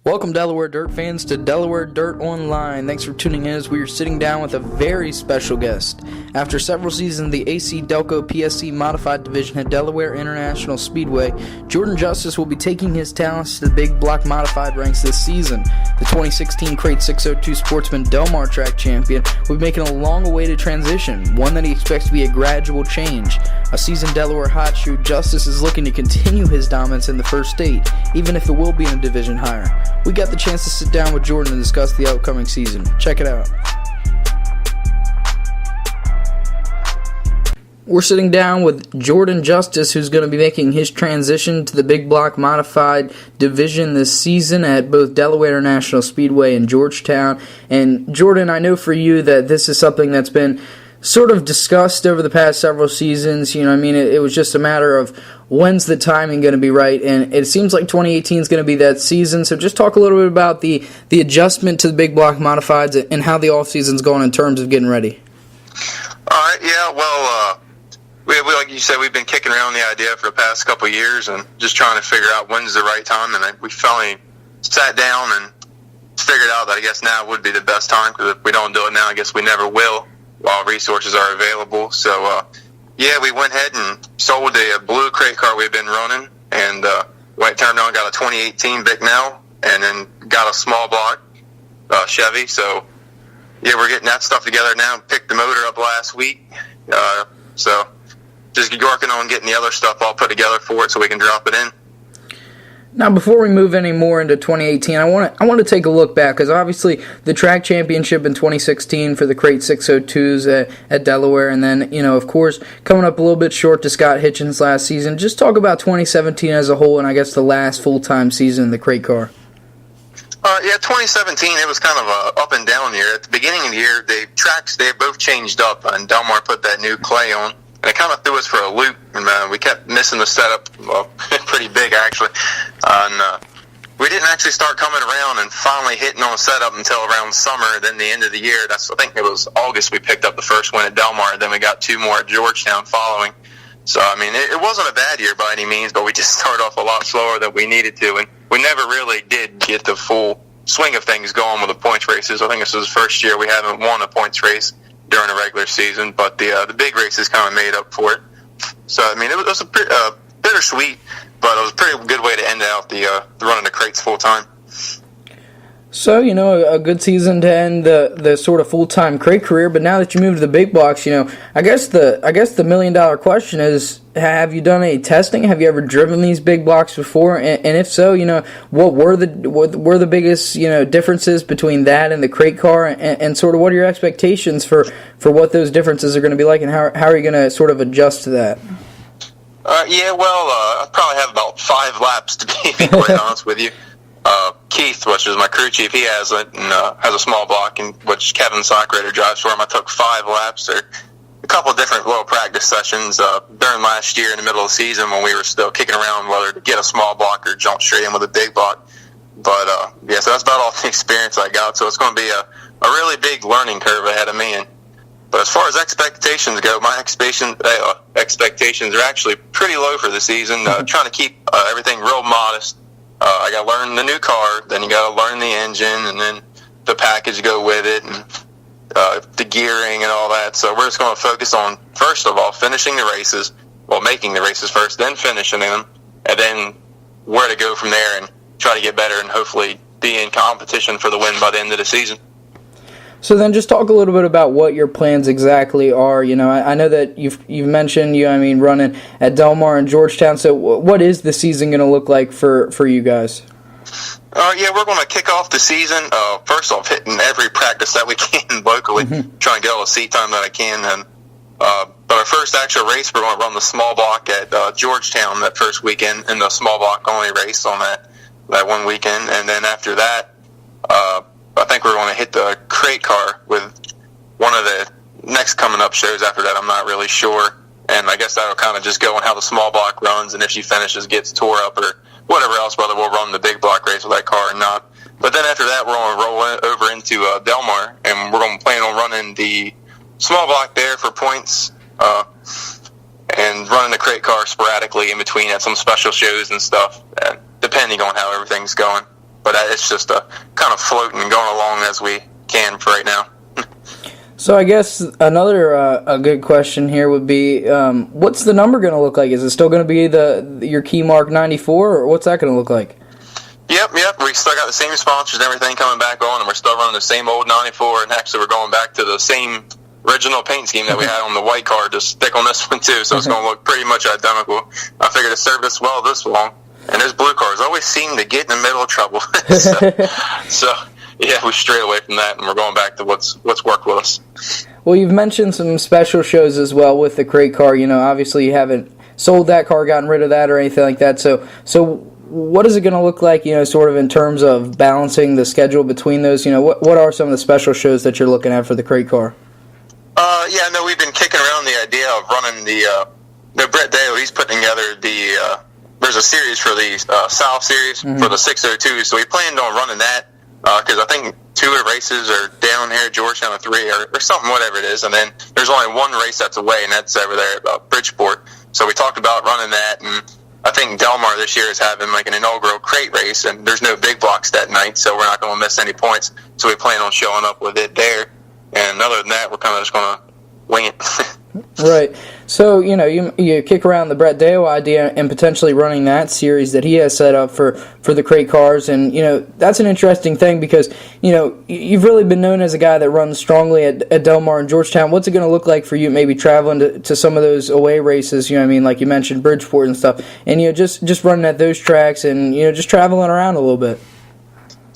Welcome, Delaware Dirt fans, to Delaware Dirt Online. Thanks for tuning in as we are sitting down with a very special guest. After several seasons in the AC Delco PSC Modified Division at Delaware International Speedway, Jordn Justice will be taking his talents to the big block modified ranks this season. The 2016 Crate 602 Sportsman Del Mar track champion will be making a long-awaited transition, one that he expects to be a gradual change. A seasoned Delaware hot shoe, Justice is looking to continue his dominance in the first state, even if it will be in a division higher. We got the chance to sit down with Jordn and discuss the upcoming season. Check it out. We're sitting down with Jordn Justice, who's going to be making his transition to the big block modified division this season at both Delaware International Speedway and Georgetown. And Jordn, I know for you that this is something that's been sort of discussed over the past several seasons. You know, I mean, it was just a matter of when's the timing going to be right, and it seems like 2018 is going to be that season. So just talk a little bit about the adjustment to the big block modifieds and how the offseason's going in terms of getting ready. All right, yeah, well, we like you said, we've been kicking around the idea for the past couple of years and just trying to figure out when's the right time, and we finally sat down and figured out that I guess now would be the best time, because if we don't do it now, I guess we never will while resources are available. So, yeah, we went ahead and sold a blue crate car we've been running, and turned around and got a 2018 Vic now, and then got a small block Chevy. So, yeah, we're getting that stuff together now. Picked the motor up last week. So just working on getting the other stuff all put together for it so we can drop it in. Now, before we move any more into 2018, I want to take a look back, because obviously the track championship in 2016 for the Crate 602s at Delaware, and then, you know, of course, coming up a little bit short to Scott Hitchens last season. Just talk about 2017 as a whole, and I guess the last full-time season in the crate car. Yeah, 2017, it was kind of a up and down year. At the beginning of the year, the tracks, they both changed up, and Del Mar put that new clay on. And it kind of threw us for a loop, and we kept missing the setup, pretty big actually. And we didn't actually start coming around and finally hitting on a setup until around summer. Then the end of the year, I think it was August, we picked up the first win at Del Mar. Then we got two more at Georgetown following. So, I mean, it wasn't a bad year by any means, but we just started off a lot slower than we needed to. And we never really did get the full swing of things going with the points races. I think this was the first year we haven't won a points race during a regular season, but the big races kind of made up for it. So, I mean, it was a bittersweet, but it was a pretty good way to end out the running the crates full time. So, you know, a good season to end the sort of full-time crate career, but now that you moved to the big blocks, you know, I guess the million-dollar question is, have you done any testing? Have you ever driven these big blocks before? And if so, you know, what were the biggest, you know, differences between that and the crate car, and sort of what are your expectations for what those differences are going to be like, and how are you going to sort of adjust to that? Yeah, well, I probably have about 5 laps to be quite honest with you. Keith, which is my crew chief, he has it, and has a small block, and which Kevin Sockrader drives for him. I took 5 laps, or a couple of different little practice sessions during last year in the middle of the season when we were still kicking around whether to get a small block or jump straight in with a big block. But yeah, so that's about all the experience I got. So it's going to be a really big learning curve ahead of me. But as far as expectations go, my expectations are actually pretty low for the season. Trying to keep everything real modest. I got to learn the new car, then you got to learn the engine, and then the package go with it, and the gearing and all that. So we're just going to focus on, first of all, finishing the races, making the races first, then finishing them, and then where to go from there and try to get better and hopefully be in competition for the win by the end of the season. So then just talk a little bit about what your plans exactly are. You know, I know that you've mentioned, running at Del Mar and Georgetown. So what is the season going to look like for you guys? Yeah, we're going to kick off the season, first off, hitting every practice that we can locally, trying to get all the seat time that I can. And but our first actual race, we're going to run the small block at Georgetown that first weekend, in the small block only race on that one weekend. And then after that, I think we're going to hit the crate car with one of the next coming up shows after that. I'm not really sure. And I guess that'll kind of just go on how the small block runs, and if she finishes, gets tore up or whatever else, whether we'll run the big block race with that car or not. But then after that, we're going to roll over into Del Mar, and we're going to plan on running the small block there for points, and running the crate car sporadically in between at some special shows and stuff, depending on how everything's going. but it's just kind of floating and going along as we can for right now. So I guess another a good question here would be, what's the number going to look like? Is it still going to be your key mark 94, or what's that going to look like? Yep. We still got the same sponsors and everything coming back on, and we're still running the same old 94, and actually we're going back to the same original paint scheme that we had on the white car, just stick on this one too, so it's going to look pretty much identical. I figured it served us well this long, and those blue cars always seem to get in the middle of trouble. so yeah, we strayed away from that, and we're going back to what's worked with us. Well, you've mentioned some special shows as well with the crate car. Obviously you haven't sold that car, gotten rid of that, or anything like that. So what is it going to look like, sort of in terms of balancing the schedule between those? What are some of the special shows that you're looking at for the crate car? No, we've been kicking around the idea of running the Brett Dale. He's putting together there's a series for the South Series for the 602, so we planned on running that. Because I think 2 of the races are down here at Georgetown, 3 or something, whatever it is, and then there's only 1 race that's away, and that's over there at Bridgeport. So we talked about running that, and I think Delmar this year is having like an inaugural crate race, and there's no big blocks that night, so we're not going to miss any points. So we plan on showing up with it there, and other than that, we're kind of just going to wing it. Right. So, you kick around the Brett Dale idea and potentially running that series that he has set up for the crate cars, and, that's an interesting thing because, you've really been known as a guy that runs strongly at Delmar and Georgetown. What's it going to look like for you maybe traveling to some of those away races, like you mentioned Bridgeport and stuff, and, just running at those tracks and, just traveling around a little bit?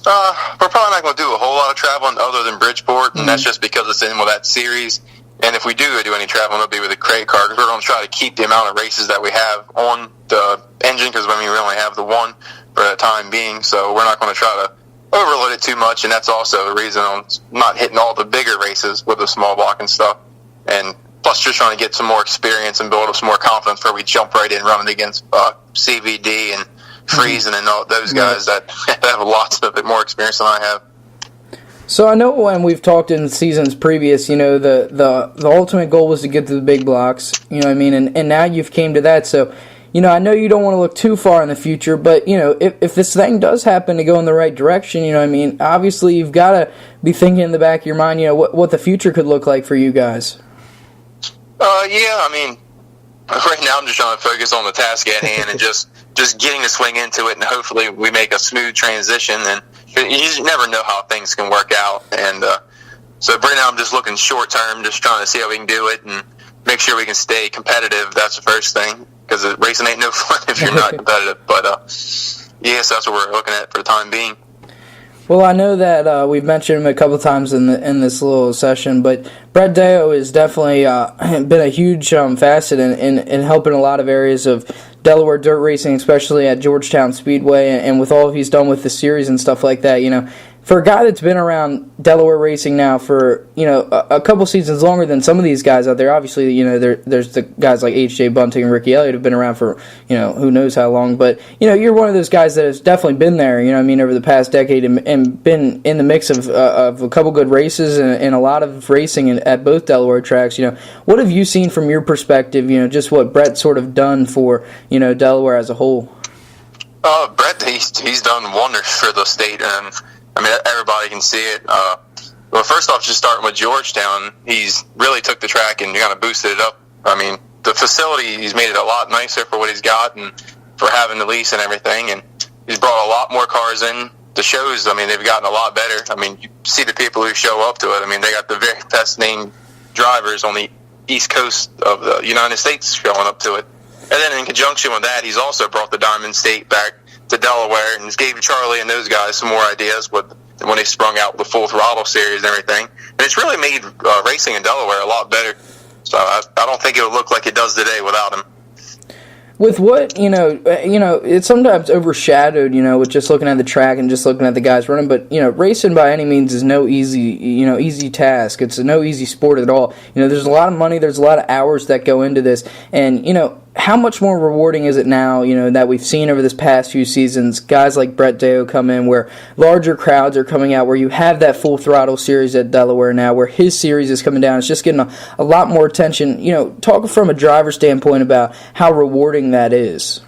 We're probably not going to do a whole lot of traveling other than Bridgeport, and that's just because it's in with that series. And if we do any traveling, it'll be with a crate car, because we're going to try to keep the amount of races that we have on the engine, because we only have the one for the time being, so we're not going to try to overload it too much, and that's also the reason I'm not hitting all the bigger races with the small block and stuff. And plus just trying to get some more experience and build up some more confidence before we jump right in running against CVD and Friesen and all those guys that have lots of it more experience than I have. So I know when we've talked in seasons previous, the ultimate goal was to get to the big blocks, and now you've came to that. So, I know you don't want to look too far in the future, but, if this thing does happen to go in the right direction, obviously you've got to be thinking in the back of your mind, what the future could look like for you guys. Right now I'm just trying to focus on the task at hand and just getting the swing into it, and hopefully we make a smooth transition. And you never know how things can work out. And so right now I'm just looking short term, just trying to see how we can do it and make sure we can stay competitive. That's the first thing, because racing ain't no fun if you're not competitive. But so that's what we're looking at for the time being. Well, I know that we've mentioned him a couple times in this little session, but Brett Dale has definitely been a huge facet in helping a lot of areas of Delaware dirt racing, especially at Georgetown Speedway, and with all he's done with the series and stuff like that. For a guy that's been around Delaware racing now for, a couple seasons longer than some of these guys out there, obviously, there's the guys like H.J. Bunting and Ricky Elliott have been around for, who knows how long, but, you're one of those guys that has definitely been there, over the past decade and been in the mix of a couple good races and a lot of racing at both Delaware tracks. What have you seen from your perspective, just what Brett's sort of done for, Delaware as a whole? Brett, he's done wonders for the state, and everybody can see it. Well, first off, just starting with Georgetown, he's really took the track and kind of boosted it up. The facility, he's made it a lot nicer for what he's got and for having the lease and everything, and he's brought a lot more cars in. The shows, they've gotten a lot better. You see the people who show up to it. They got the very best named drivers on the East Coast of the United States showing up to it. And then in conjunction with that, he's also brought the Diamond State back to Delaware, and gave Charlie and those guys some more ideas when they sprung out the Full Throttle series and everything. And it's really made racing in Delaware a lot better. So I don't think it would look like it does today without him. With what, it's sometimes overshadowed, with just looking at the track and just looking at the guys running. But, racing by any means is no easy task. It's no easy sport at all. There's a lot of money, there's a lot of hours that go into this. And, how much more rewarding is it now, that we've seen over this past few seasons, guys like Brett Dale come in where larger crowds are coming out, where you have that Full Throttle series at Delaware now, where his series is coming down. It's just getting a lot more attention. Talk from a driver standpoint about how rewarding that is.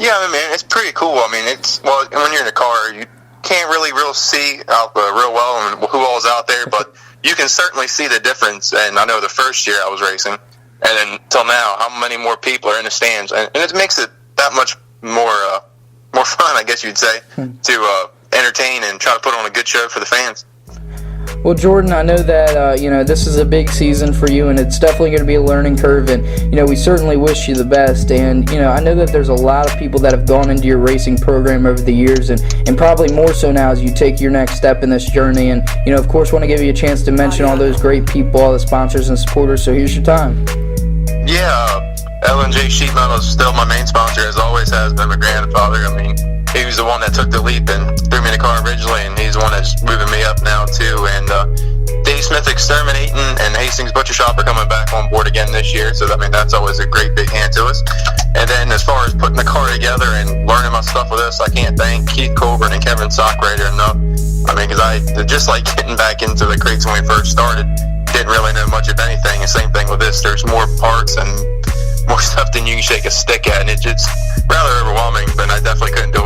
Yeah, I mean, it's pretty cool. I mean, well, when you're in a car, you can't really see out real well and who all's out there, but you can certainly see the difference. And I know the first year I was racing, and then till now, how many more people are in the stands, and it makes it that much more fun, I guess you'd say, to entertain and try to put on a good show for the fans. Well, Jordn, I know that this is a big season for you, and it's definitely going to be a learning curve, and we certainly wish you the best. And I know that there's a lot of people that have gone into your racing program over the years, and probably more so now as you take your next step in this journey. And of course, want to give you a chance to mention all those great people, all the sponsors and supporters. So here's your time. Yeah, L&J Sheet Metal is still my main sponsor, as always has been. My grandfather. I mean, he was the one that took the leap and threw me in the car originally, and he's the one that's moving me up now too. And Dave Smith Exterminating and Hastings Butcher Shop are coming back on board again this year, so that's always a great big hand to us. And then as far as putting the car together and learning my stuff with us, I can't thank Keith Colburn and Kevin Sockrider enough. I mean, because I just like getting back into the crates when we first started, didn't really know much of anything. And same thing with this. There's more parts and more stuff than you can shake a stick at, and it's rather overwhelming. But I definitely couldn't do